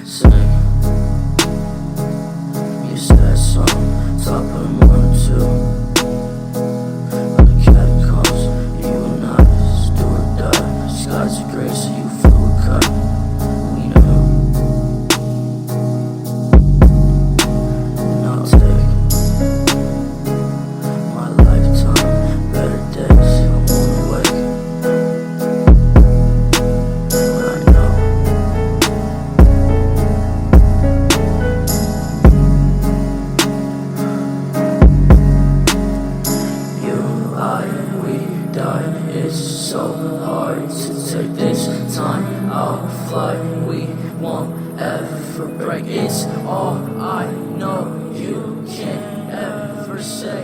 sing. You said some, top of the morning too. When the catacombs, you and I, do or die. Skies are gray, so you flew a kite. We know. And I'll take my lifetime, better days, I won't awake. But I know. You, I, we die. It's so hard to take this time out. Fly, we won't ever break. It's all I know. You can't ever say.